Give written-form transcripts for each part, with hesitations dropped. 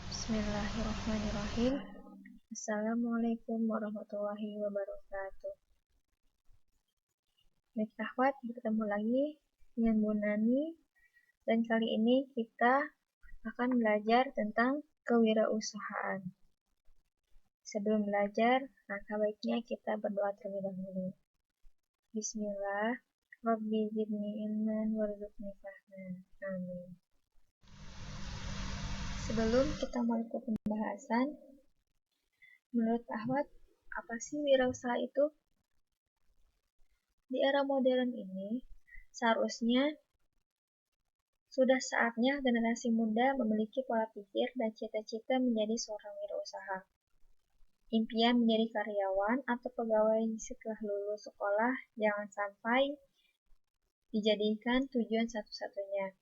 Bismillahirrahmanirrahim. Assalamualaikum warahmatullahi wabarakatuh. Baik akhwat, bertemu lagi dengan Bu Nani, dan kali ini kita akan belajar tentang kewirausahaan. Sebelum belajar, maka baiknya kita berdoa terlebih dahulu. Bismillah, Rabbi zidni ilman warzuqni fahman. Amin. Sebelum kita mulai ke pembahasan, menurut akhwat, apa sih wirausaha itu? Di era modern ini, seharusnya sudah saatnya generasi muda memiliki pola pikir dan cita-cita menjadi seorang wirausaha. Impian menjadi karyawan atau pegawai setelah lulus sekolah jangan sampai dijadikan tujuan satu-satunya.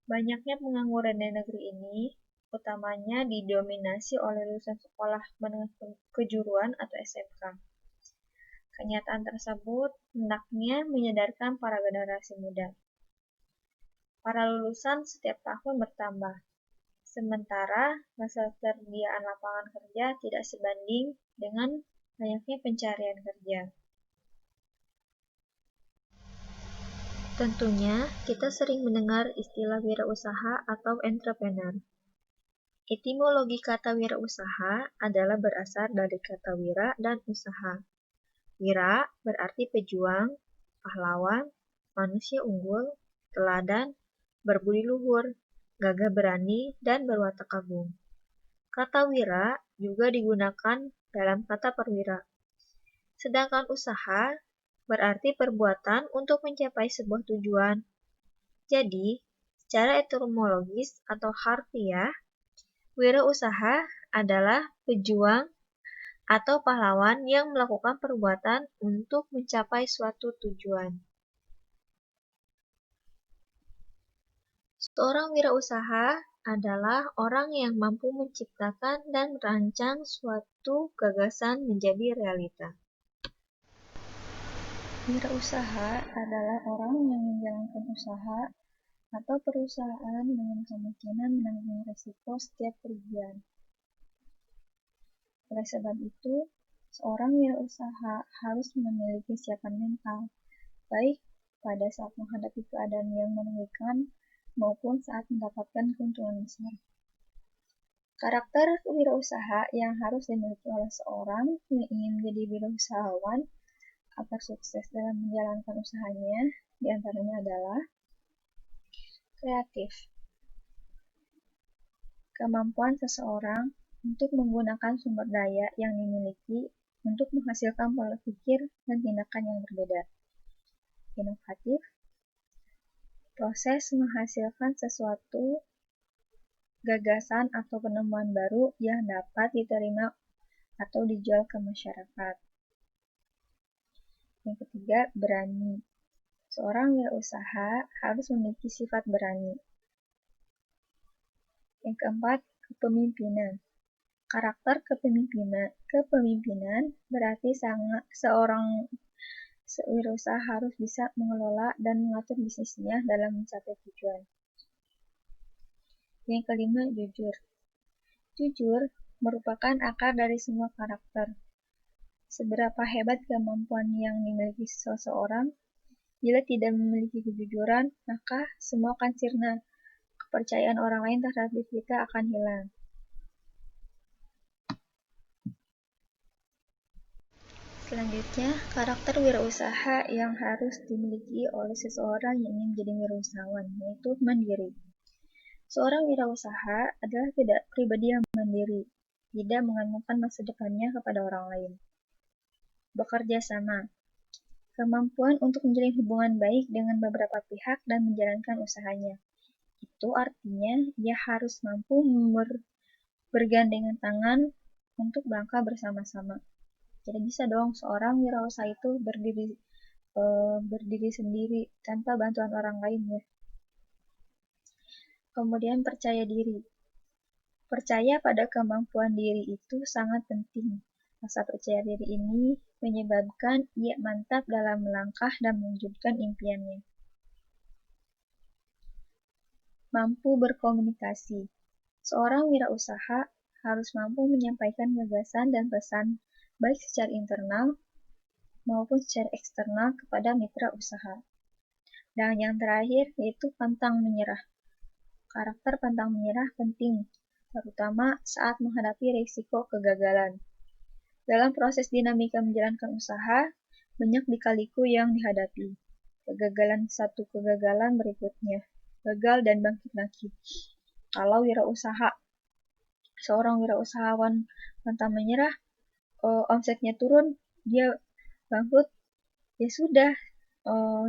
Banyaknya pengangguran di negeri ini, utamanya didominasi oleh lulusan sekolah menengah kejuruan atau SMK. Kenyataan tersebut hendaknya menyadarkan para generasi muda. Para lulusan setiap tahun bertambah, sementara ketersediaan lapangan kerja tidak sebanding dengan banyaknya pencarian kerja. Tentunya, kita sering mendengar istilah wirausaha atau entrepreneur. Etimologi kata wirausaha adalah berasal dari kata wira dan usaha. Wira berarti pejuang, pahlawan, manusia unggul, teladan, berbudi luhur, gagah berani, dan berwatak agung. Kata wira juga digunakan dalam kata perwira. Sedangkan usaha berarti perbuatan untuk mencapai sebuah tujuan. Jadi, secara etimologis atau harfiah, wirausaha adalah pejuang atau pahlawan yang melakukan perbuatan untuk mencapai suatu tujuan. Seorang wirausaha adalah orang yang mampu menciptakan dan merancang suatu gagasan menjadi realita. Wirausaha adalah orang yang menjalankan usaha atau perusahaan dengan kemungkinan menanggung risiko setiap kerugian. Oleh sebab itu, seorang wirausaha harus memiliki kesiapan mental, baik pada saat menghadapi keadaan yang merugikan maupun saat mendapatkan keuntungan besar. Karakter wirausaha yang harus dimiliki oleh seorang yang ingin menjadi wirausahawan agar sukses dalam menjalankan usahanya, diantaranya adalah kreatif. Kemampuan seseorang untuk menggunakan sumber daya yang dimiliki untuk menghasilkan pola pikir dan tindakan yang berbeda. Inovatif. Proses menghasilkan sesuatu gagasan atau penemuan baru yang dapat diterima atau dijual ke masyarakat. Yang ketiga, berani. Seorang wirausaha harus memiliki sifat berani. Yang keempat, kepemimpinan. Karakter kepemimpinan berarti seorang wirausaha harus bisa mengelola dan mengatur bisnisnya dalam mencapai tujuan. Yang kelima, jujur. Jujur merupakan akar dari semua karakter. Seberapa hebat kemampuan yang dimiliki seseorang, bila tidak memiliki kejujuran, maka semua akan sirna. Kepercayaan orang lain terhadap diri kita akan hilang. Selanjutnya, karakter wirausaha yang harus dimiliki oleh seseorang yang ingin menjadi wirausahawan, yaitu mandiri. Seorang wirausaha adalah pribadi yang mandiri, tidak mengandalkan masa depannya kepada orang lain. Bekerja sama. Kemampuan untuk menjalin hubungan baik dengan beberapa pihak dan menjalankan usahanya. Itu artinya ia harus mampu bergandengan tangan untuk melangkah bersama-sama. Jadi bisa dong seorang wirausaha itu berdiri sendiri tanpa bantuan orang lain ya. Kemudian percaya diri. Percaya pada kemampuan diri itu sangat penting. Rasa percaya diri ini menyebabkan ia mantap dalam melangkah dan mewujudkan impiannya. Mampu berkomunikasi. Seorang wirausaha harus mampu menyampaikan gagasan dan pesan baik secara internal maupun secara eksternal kepada mitra usaha. Dan yang terakhir yaitu pantang menyerah. Karakter pantang menyerah penting, terutama saat menghadapi risiko kegagalan. Dalam proses dinamika menjalankan usaha, banyak lika-liku yang dihadapi. Kegagalan satu kegagalan berikutnya, gagal dan bangkit lagi. Kalau seorang wirausahawan pantang menyerah, omsetnya turun, dia bangkrut, ya sudah,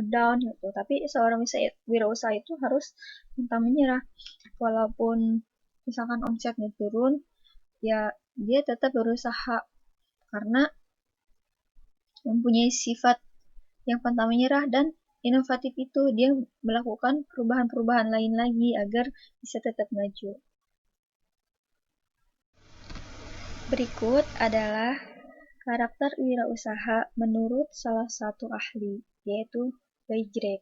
down gitu. Tapi seorang wirausaha itu harus pantang menyerah. Walaupun misalkan omsetnya turun, ya dia tetap berusaha karena mempunyai sifat yang pantang menyerah dan inovatif itu. Dia melakukan perubahan-perubahan lain lagi agar bisa tetap maju. Berikut adalah karakter wirausaha menurut salah satu ahli, yaitu Weijers.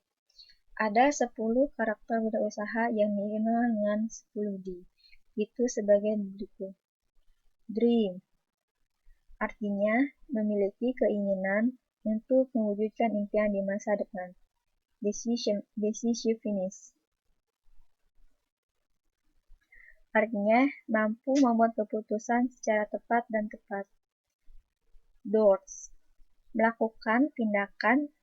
Ada 10 karakter wirausaha yang dikenal dengan 10D. Itu sebagai berikut. Dream, artinya memiliki keinginan untuk mewujudkan impian di masa depan. Decisiveness, artinya mampu membuat keputusan secara tepat dan tepat. Doors, melakukan tindakan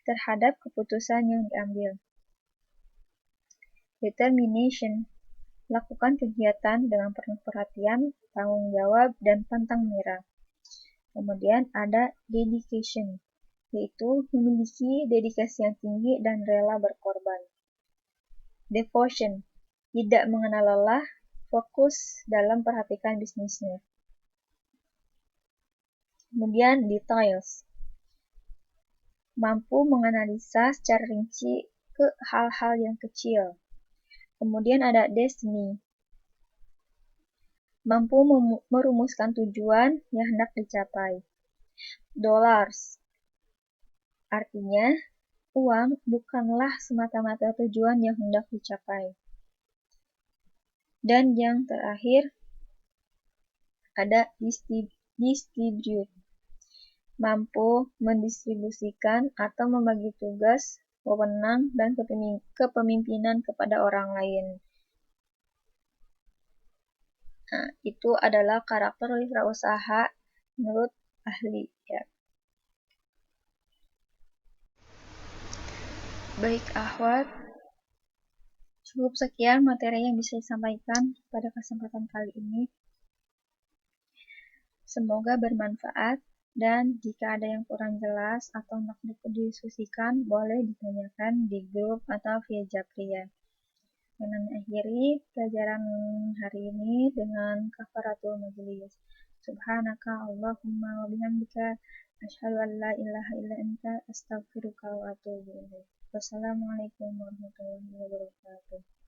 terhadap keputusan yang diambil. Determination, melakukan kegiatan dengan penuh perhatian, tanggung jawab, dan pantang menyerah. Kemudian ada dedication, yaitu memiliki dedikasi yang tinggi dan rela berkorban. Devotion, tidak mengenal lelah, fokus dalam perhatikan bisnisnya. Kemudian details, mampu menganalisa secara rinci ke hal-hal yang kecil. Kemudian ada destiny, mampu merumuskan tujuan yang hendak dicapai. Dollars, artinya uang bukanlah semata-mata tujuan yang hendak dicapai. Dan yang terakhir ada distribute, mampu mendistribusikan atau membagi tugas, wewenang, dan kepemimpinan kepada orang lain. Nah, itu adalah karakter wirausaha menurut ahli. Ya. Baik, akhwat, cukup sekian materi yang bisa disampaikan pada kesempatan kali ini. Semoga bermanfaat, dan jika ada yang kurang jelas atau hendak didiskusikan, boleh ditanyakan di grup atau via Japri ya. Dan akhiri pelajaran hari ini dengan kafaratul majelis. Subhanaka Allahumma wa bihamdika asyhadu an la ilaha illa anta astaghfiruka wa atubu ilaik. Wassalamualaikum warahmatullahi wabarakatuh.